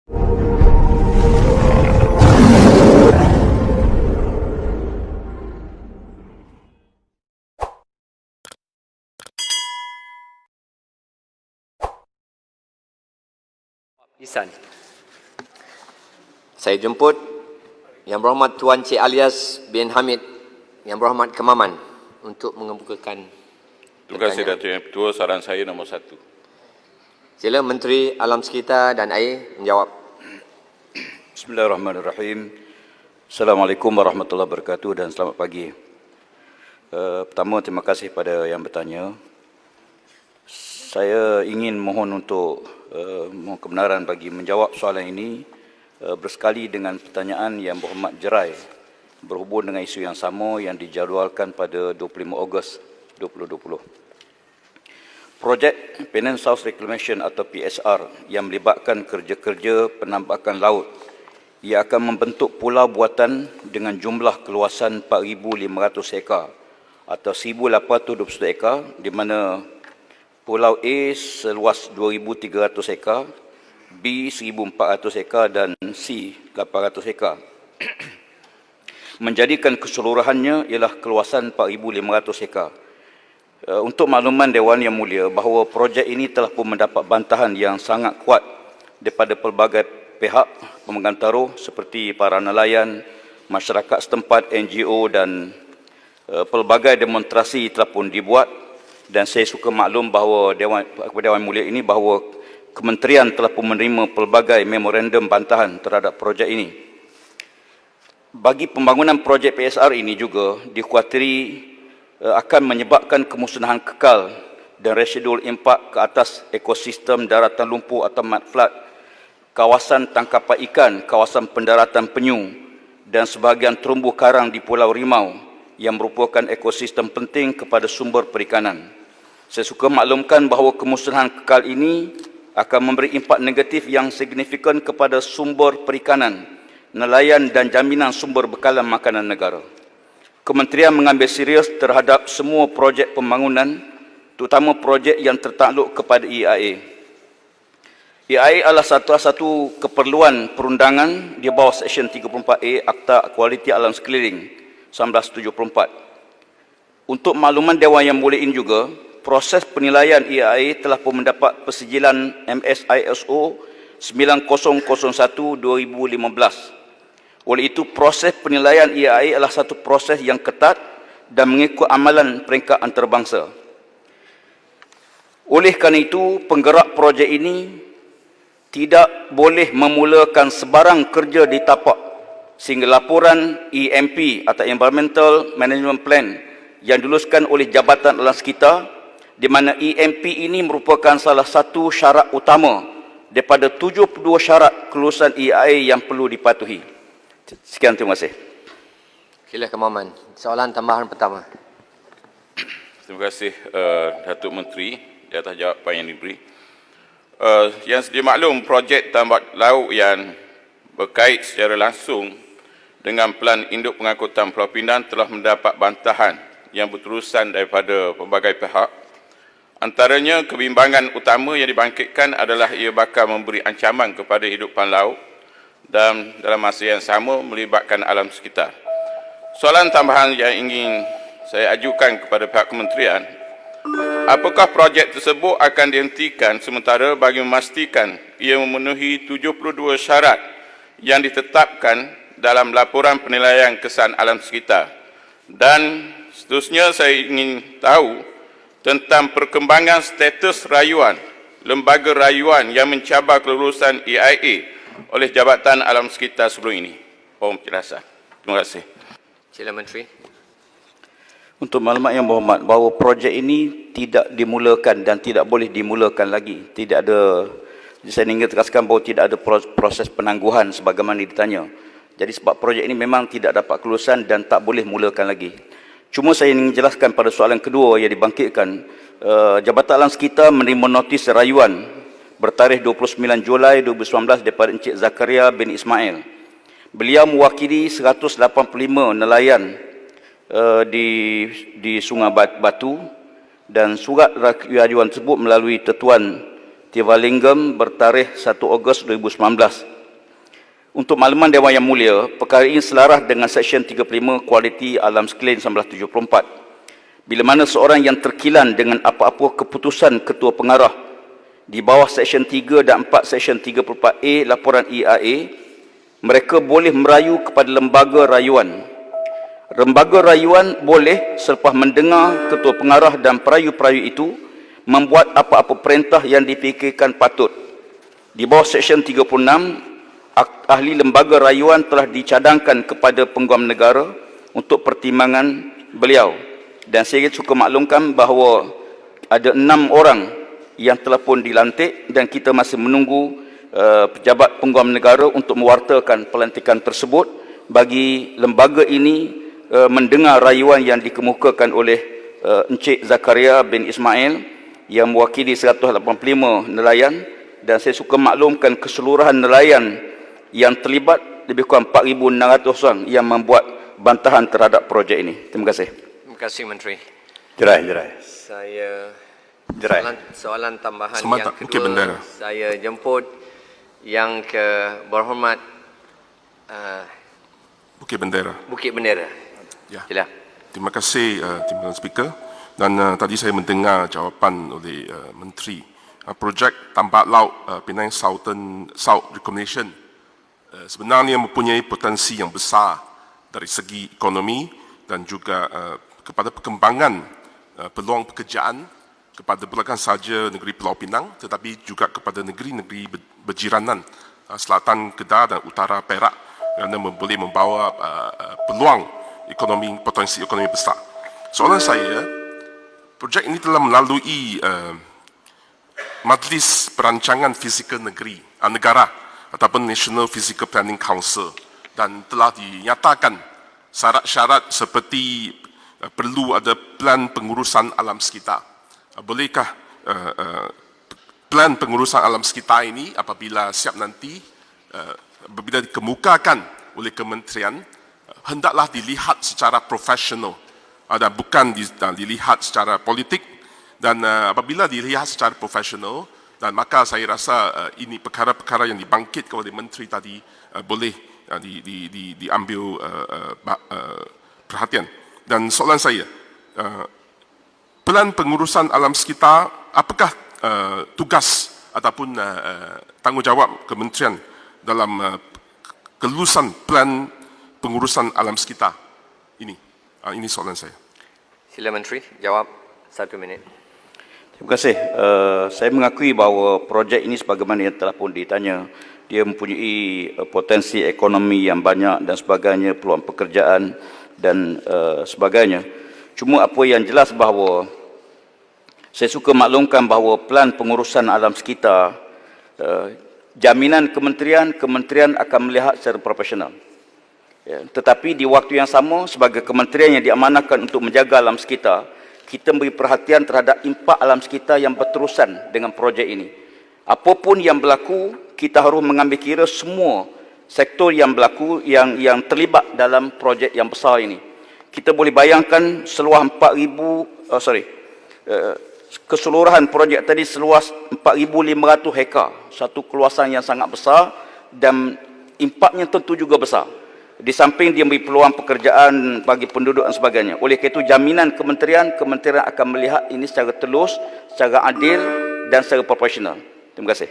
Ihsan. Saya jemput Yang Berhormat Tuan Cik Alias bin Hamid, Yang Berhormat Kemaman untuk mengemukakan. Terima kasih Datuk Yang Ketua. Saran saya nombor 1. Sila Menteri Alam Sekitar dan Air menjawab. Bismillahirrahmanirrahim. Assalamualaikum warahmatullahi wabarakatuh dan selamat pagi. Pertama, terima kasih pada yang bertanya. Saya ingin mohon untuk mohon kebenaran bagi menjawab soalan ini bersekali dengan pertanyaan Yang Berhormat Jerai berhubung dengan isu yang sama yang dijadualkan pada 25 Ogos 2020. Projek Penang South Reclamation atau PSR yang melibatkan kerja-kerja penambakan laut, ia akan membentuk pulau buatan dengan jumlah keluasan 4,500 hektar atau 1,821 hektar, di mana Pulau A seluas 2,300 hektar, B 1,400 hektar dan C 800 hektar. Menjadikan keseluruhannya ialah keluasan 4,500 hektar. Untuk makluman Dewan Yang Mulia bahawa projek ini telah pun mendapat bantahan yang sangat kuat daripada pelbagai pihak pemegang taruh seperti para nelayan, masyarakat setempat, NGO dan pelbagai demonstrasi telah pun dibuat. Dan saya suka maklum bahawa kepada Dewan Mulia ini bahawa Kementerian telah pun menerima pelbagai memorandum bantahan terhadap projek ini. Bagi pembangunan projek PSR ini juga dikhawatiri akan menyebabkan kemusnahan kekal dan residual impak ke atas ekosistem daratan lumpur atau mudflat, kawasan tangkapan ikan, kawasan pendaratan penyu dan sebahagian terumbu karang di Pulau Rimau yang merupakan ekosistem penting kepada sumber perikanan. Saya suka maklumkan bahawa kemusnahan kekal ini akan memberi impak negatif yang signifikan kepada sumber perikanan, nelayan dan jaminan sumber bekalan makanan negara. Kementerian mengambil serius terhadap semua projek pembangunan, terutama projek yang tertakluk kepada EIA. EIA adalah satu keperluan perundangan di bawah Seksyen 34A Akta Kualiti Alam Sekeliling 1974. Untuk makluman Dewan Yang Mulia ini juga, proses penilaian EIA telah pun mendapat persijilan MSISO 9001-2015. Oleh itu, proses penilaian EIA adalah satu proses yang ketat dan mengikut amalan peringkat antarabangsa. Oleh kerana itu, penggerak projek ini tidak boleh memulakan sebarang kerja di tapak sehingga laporan EMP atau Environmental Management Plan yang diluluskan oleh Jabatan Alam Sekitar, di mana EMP ini merupakan salah satu syarat utama daripada 72 syarat kelulusan EIA yang perlu dipatuhi. Sekian, terima kasih. Sila Kemaman. Soalan tambahan pertama. Terima kasih Datuk Menteri di atas jawapan yang diberi. Yang sedia maklum, projek tambak laut yang berkait secara langsung dengan Pelan Induk Pengangkutan Pulau Pinang telah mendapat bantahan yang berterusan daripada pelbagai pihak. Antaranya, kebimbangan utama yang dibangkitkan adalah ia bakal memberi ancaman kepada hidupan laut dan dalam masa yang sama melibatkan alam sekitar. Soalan tambahan yang ingin saya ajukan kepada pihak kementerian, apakah projek tersebut akan dihentikan sementara bagi memastikan ia memenuhi 72 syarat yang ditetapkan dalam laporan penilaian kesan alam sekitar? Dan seterusnya, saya ingin tahu tentang perkembangan status rayuan lembaga rayuan yang mencabar kelulusan EIA oleh Jabatan Alam Sekitar sebelum ini. Mohon penjelasan. Terima kasih. Sila Menteri. Untuk maklumat yang berhormat, bahawa projek ini tidak dimulakan dan tidak boleh dimulakan lagi. Tidak ada, saya ingin tegaskan bahawa tidak ada proses penangguhan sebagaimana ditanya. Jadi sebab projek ini memang tidak dapat kelulusan dan tak boleh mulakan lagi. Cuma saya ingin jelaskan pada soalan kedua yang dibangkitkan, Jabatan Alam Sekitar menerima notis rayuan bertarikh 29 Julai 2019 daripada Encik Zakaria bin Ismail. Beliau mewakili 185 nelayan di Sungai Batu, dan surat rayuan tersebut melalui Tetuan Tivalingam bertarikh 1 Ogos 2019 Untuk makluman Dewan Yang Mulia, perkara ini selaras dengan Seksyen 35 Kualiti Alam Sekeliling 1974. Bila mana seorang yang terkilan dengan apa-apa keputusan Ketua Pengarah di bawah Seksyen 3 dan 4 Seksyen 34A Laporan EIA, mereka boleh merayu kepada lembaga rayuan. Lembaga rayuan boleh selepas mendengar Ketua Pengarah dan perayu-perayu itu membuat apa-apa perintah yang difikirkan patut. Di bawah Seksyen 36, ahli lembaga rayuan telah dicadangkan kepada Penguam Negara untuk pertimbangan beliau. Dan saya suka maklumkan bahawa ada 6 orang yang telah pun dilantik dan kita masih menunggu pejabat Penguam Negara untuk mewartakan pelantikan tersebut bagi lembaga ini mendengar rayuan yang dikemukakan oleh Encik Zakaria bin Ismail yang mewakili 185 nelayan, dan saya suka maklumkan keseluruhan nelayan yang terlibat lebih kurang 4,600 orang yang membuat bantahan terhadap projek ini. Terima kasih. Terima kasih Menteri. Jerai. Saya Jerai. soalan tambahan Semata, yang Bukit kedua, Bendera. saya jemput yang ke berhormat Bukit Bendera. Bukit Bendera. Ya. Sila. Terima kasih Timbalan Speaker. Dan tadi saya mendengar jawapan oleh Menteri. Projek tambak laut Penang Southern South Reclamation sebenarnya mempunyai potensi yang besar dari segi ekonomi dan juga kepada perkembangan peluang pekerjaan kepada bukan sahaja negeri Pulau Pinang tetapi juga kepada negeri-negeri berjiranan selatan Kedah dan utara Perak, kerana boleh membawa peluang ekonomi, potensi ekonomi besar. Soalan saya, projek ini telah melalui Majlis Perancangan Fizikal Negara ataupun National Physical Planning Council, dan telah dinyatakan syarat-syarat seperti perlu ada plan pengurusan alam sekitar. Bolehkah plan pengurusan alam sekitar ini apabila siap nanti, apabila dikemukakan oleh kementerian, hendaklah dilihat secara profesional dan bukan dilihat secara politik. Dan apabila dilihat secara profesional, dan maka saya rasa ini perkara-perkara yang dibangkitkan oleh Menteri tadi boleh diambil perhatian. Dan soalan saya, plan pengurusan alam sekitar, apakah tugas ataupun tanggungjawab kementerian dalam kelulusan plan pengurusan alam sekitar ini? Ini soalan saya. Sila Menteri, jawab 1 minit. Terima kasih. Saya mengakui bahawa projek ini sebagaimana yang telah pun ditanya, dia mempunyai potensi ekonomi yang banyak dan sebagainya, peluang pekerjaan dan sebagainya. Cuma apa yang jelas bahawa saya suka maklumkan bahawa plan pengurusan alam sekitar, jaminan kementerian akan melihat secara profesional. Ya, tetapi di waktu yang sama, sebagai kementerian yang diamanahkan untuk menjaga alam sekitar, kita beri perhatian terhadap impak alam sekitar yang berterusan dengan projek ini. Apapun yang berlaku, kita harus mengambil kira semua sektor yang berlaku, yang terlibat dalam projek yang besar ini. Kita boleh bayangkan seluas keseluruhan projek tadi seluas 4,500 hektar, satu keluasan yang sangat besar dan impaknya tentu juga besar. Di samping dia memberi peluang pekerjaan bagi penduduk dan sebagainya. Oleh kerana itu, jaminan kementerian akan melihat ini secara telus, secara adil dan secara profesional. Terima kasih.